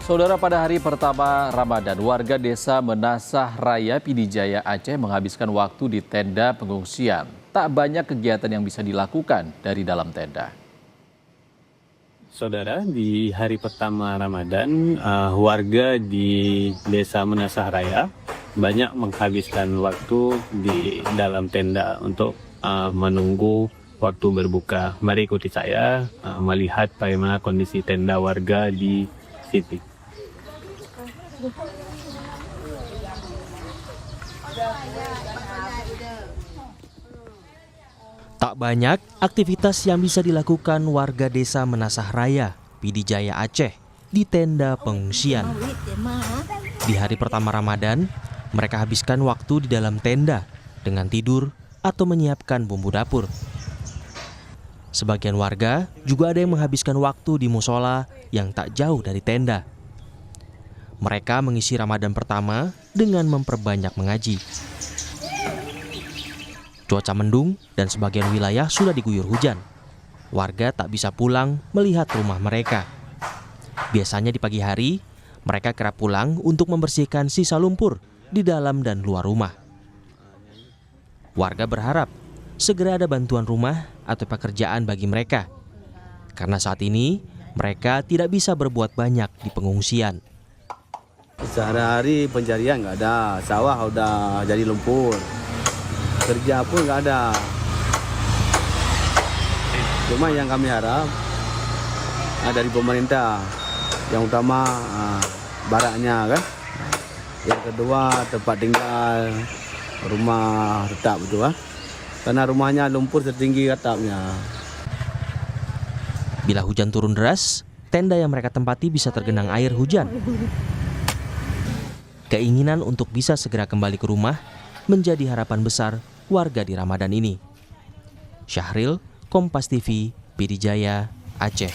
Saudara, pada hari pertama Ramadan, warga desa Menasah Raya, Pidijaya, Aceh menghabiskan waktu di tenda pengungsian. Tak banyak kegiatan yang bisa dilakukan dari dalam tenda. Saudara, di hari pertama Ramadan, warga di desa Menasah Raya banyak menghabiskan waktu di dalam tenda untuk menunggu waktu berbuka. Mari ikuti saya melihat bagaimana kondisi tenda warga di sini. Tak banyak aktivitas yang bisa dilakukan warga desa Menasah Raya, Pidijaya, Aceh di tenda pengungsian. Di hari pertama Ramadan, mereka habiskan waktu di dalam tenda dengan tidur atau menyiapkan bumbu dapur. Sebagian warga juga ada yang menghabiskan waktu di musola yang tak jauh dari tenda. Mereka mengisi Ramadan pertama dengan memperbanyak mengaji. Cuaca mendung dan sebagian wilayah sudah diguyur hujan. Warga tak bisa pulang melihat rumah mereka. Biasanya di pagi hari, mereka kerap pulang untuk membersihkan sisa lumpur di dalam dan luar rumah. Warga berharap segera ada bantuan rumah atau pekerjaan bagi mereka. Karena saat ini, mereka tidak bisa berbuat banyak di pengungsian. Sehari-hari pencarian nggak ada, sawah udah jadi lumpur, kerja pun nggak ada. Cuma yang kami harap dari pemerintah, yang utama baraknya kan, yang kedua tempat tinggal, rumah tetap itu kan, karena rumahnya lumpur setinggi atapnya. Bila hujan turun deras, tenda yang mereka tempati bisa tergenang air hujan. Keinginan untuk bisa segera kembali ke rumah menjadi harapan besar warga di Ramadan ini. Syahril, Kompas TV, Pidijaya, Aceh.